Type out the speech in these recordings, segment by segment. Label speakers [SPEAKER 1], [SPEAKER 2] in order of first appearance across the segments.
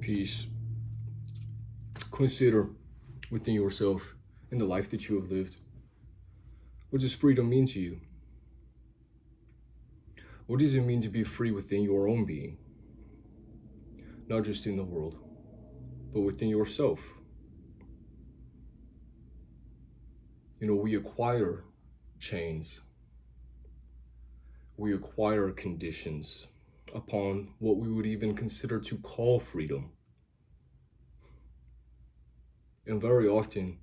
[SPEAKER 1] peace, consider within yourself in the life that you have lived. What does freedom mean to you? What does it mean to be free within your own being? Not just in the world, but within yourself. We acquire chains. We acquire conditions upon what we would even consider to call freedom. And very often,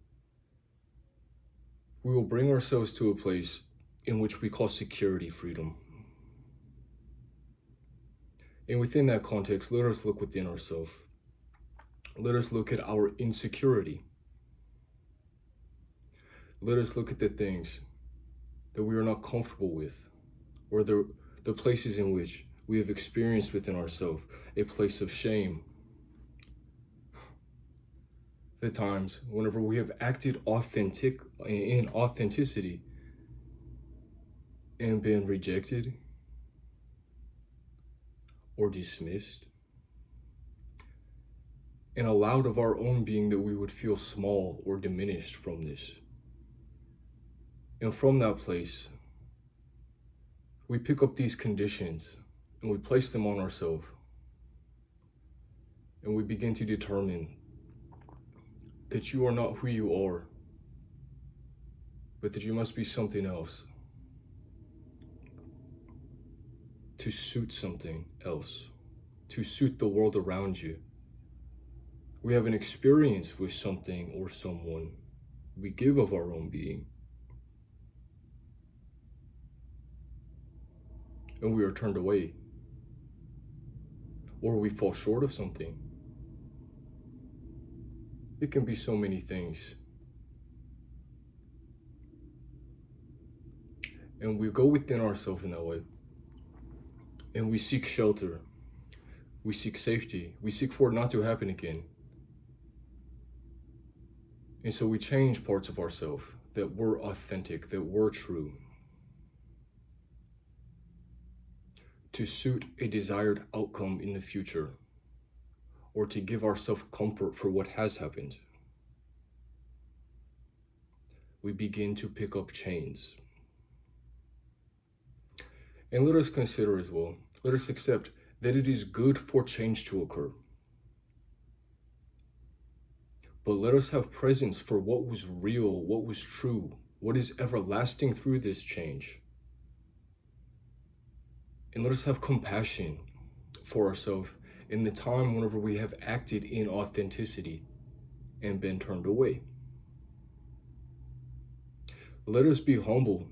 [SPEAKER 1] we will bring ourselves to a place in which we call security freedom. And within that context, let us look within ourselves. Let us look at our insecurity. Let us look at the things that we are not comfortable with, or the places in which we have experienced within ourselves a place of shame. The times whenever we have acted in authenticity and been rejected or dismissed, and allowed of our own being that we would feel small or diminished from this. And from that place, we pick up these conditions and we place them on ourselves. And we begin to determine that you are not who you are, but that you must be something else to suit something else, to suit the world around you. We have an experience with something or someone. We give of our own being. And we are turned away. Or we fall short of something. It can be so many things. And we go within ourselves in that way. And we seek shelter. We seek safety. We seek for it not to happen again. And so we change parts of ourselves that were authentic, that were true, to suit a desired outcome in the future, or to give ourselves comfort for what has happened. We begin to pick up chains. And let us consider as well, let us accept that it is good for change to occur. But let us have presence for what was real, what was true, what is everlasting through this change. And let us have compassion for ourselves in the time whenever we have acted in authenticity and been turned away. Let us be humble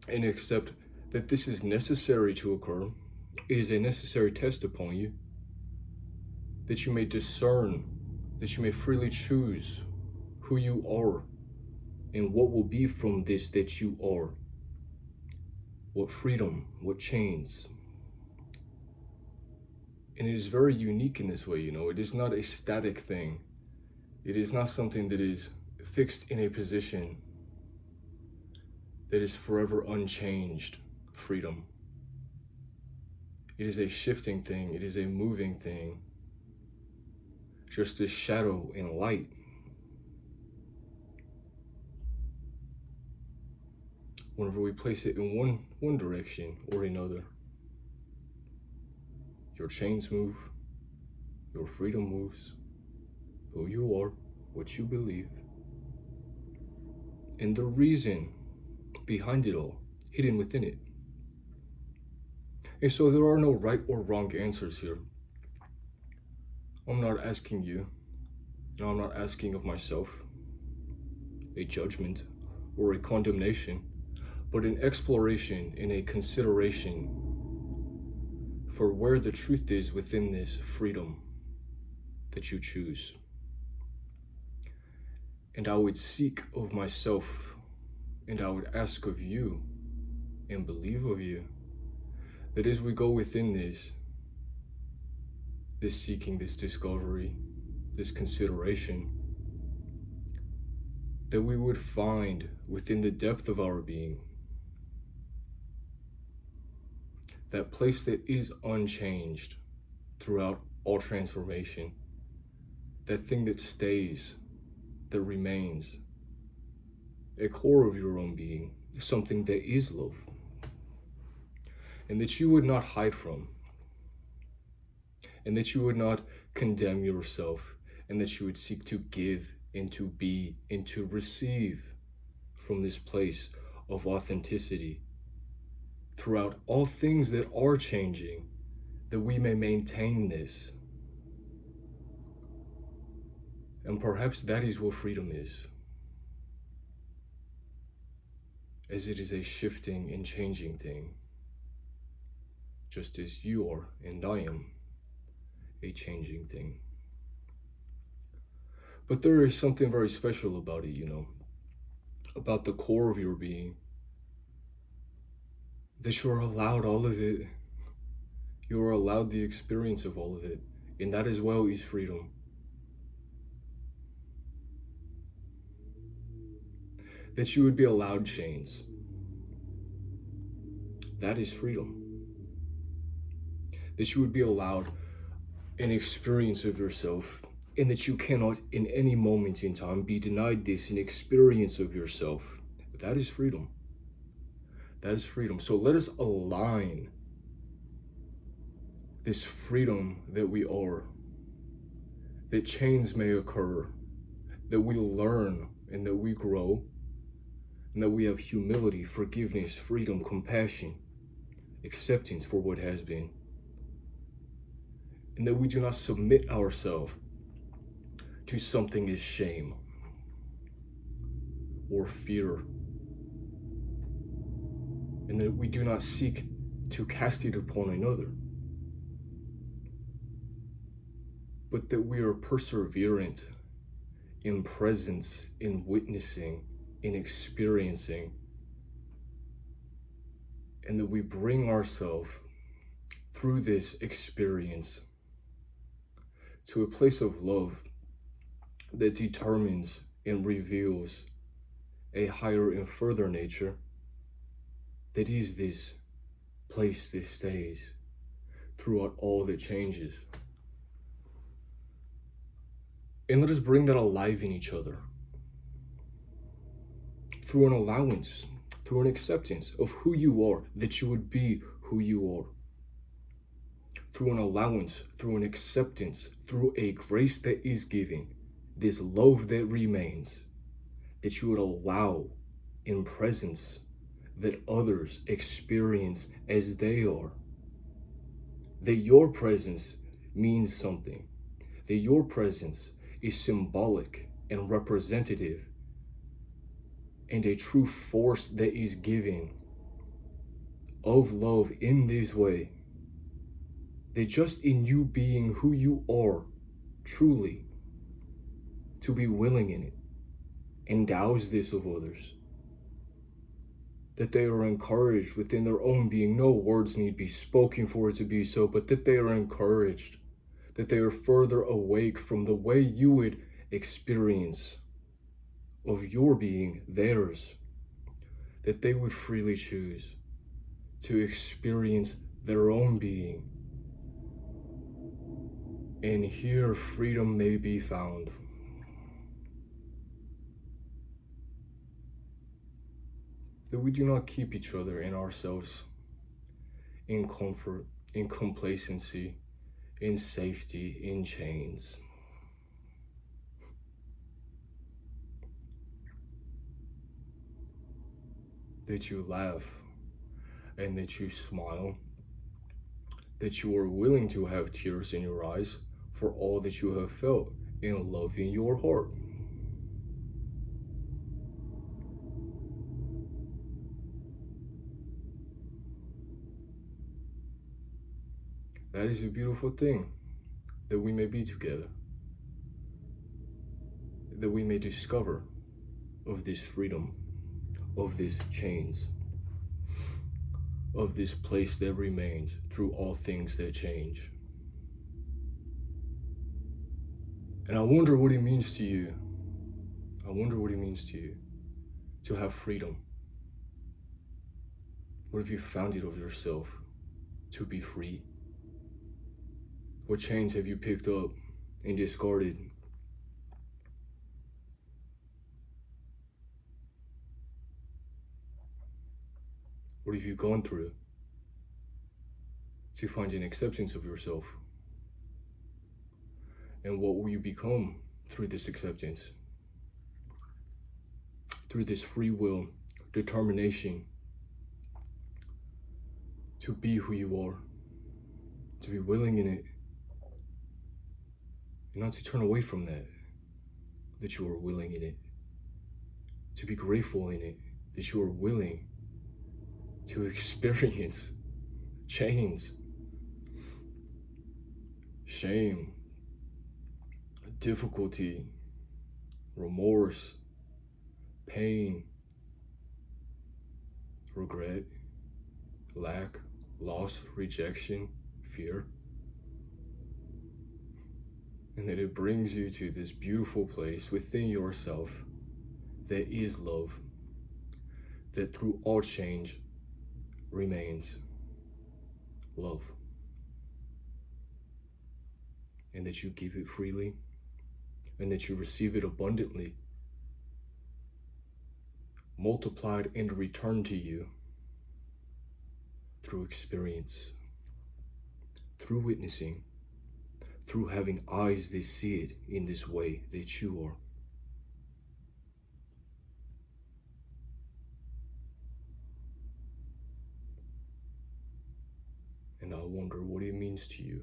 [SPEAKER 1] and accept that this is necessary to occur. It is a necessary test upon you, that you may discern, that you may freely choose who you are and what will be from this that you are. What freedom, what chains. And it is very unique in this way, it is not a static thing. It is not something that is fixed in a position that is forever unchanged freedom. It is a shifting thing, it is a moving thing. Just as shadow and light. Whenever we place it in one direction or another, your chains move, your freedom moves, who you are, what you believe, and the reason behind it all, hidden within it. And so there are no right or wrong answers here. I'm not asking you, and I'm not asking of myself, a judgment or a condemnation, but an exploration and a consideration for where the truth is within this freedom that you choose. And I would seek of myself, and I would ask of you, and believe of you, that as we go within this seeking, this discovery, this consideration, that we would find within the depth of our being that place that is unchanged throughout all transformation, that thing that stays, that remains, a core of your own being, something that is love, and that you would not hide from, and that you would not condemn yourself, and that you would seek to give and to be and to receive from this place of authenticity throughout all things that are changing, that we may maintain this. And perhaps that is what freedom is, as it is a shifting and changing thing, just as you are and I am a changing thing. But there is something very special about it, about the core of your being, that you're allowed all of it. You're allowed the experience of all of it, and that as well is freedom. That you would be allowed chains. That is freedom. That you would be allowed an experience of yourself, and that you cannot in any moment in time be denied this, an experience of yourself. That is freedom. That is freedom. So let us align this freedom that we are, that change may occur, that we learn and that we grow, and that we have humility, forgiveness, freedom, compassion, acceptance for what has been, and that we do not submit ourselves to something as shame or fear, and that we do not seek to cast it upon another, but that we are perseverant in presence, in witnessing, in experiencing, and that we bring ourselves through this experience to a place of love that determines and reveals a higher and further nature that is this place that stays throughout all that changes. And let us bring that alive in each other through an allowance, through an acceptance of who you are, that you would be who you are. Through an allowance, through an acceptance, through a grace that is given, this love that remains, that you would allow in presence that others experience as they are. That your presence means something, that your presence is symbolic and representative and a true force that is giving of love in this way, that just in you being who you are truly, to be willing in it, endows this of others, that they are encouraged within their own being. No words need be spoken for it to be so, but that they are encouraged, that they are further awake from the way you would experience of your being theirs, that they would freely choose to experience their own being, and here freedom may be found. That we do not keep each other and ourselves in comfort, in complacency, in safety, in chains. That you laugh and that you smile, that you are willing to have tears in your eyes for all that you have felt in love in your heart. That is a beautiful thing, that we may be together, that we may discover of this freedom, of these chains, of this place that remains through all things that change. And I wonder what it means to you. I wonder what it means to you to have freedom. What have you found it of yourself to be free? What chains have you picked up and discarded? What have you gone through to find an acceptance of yourself? And what will you become through this acceptance? Through this free will, determination to be who you are, to be willing in it, and not to turn away from that you are willing in it, to be grateful in it, that you are willing to experience chains, shame, difficulty, remorse, pain, regret, lack, loss, rejection, fear. And that it brings you to this beautiful place within yourself that is love, that through all change remains love. And that you give it freely, and that you receive it abundantly, multiplied and returned to you through experience, through witnessing, through having eyes that see it in this way that you are. And I wonder what it means to you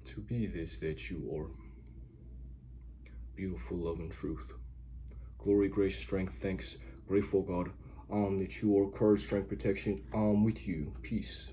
[SPEAKER 1] to be this that you are. Beautiful love and truth. Glory, grace, strength, thanks, grateful God, that you are courage, strength, protection, with you. Peace.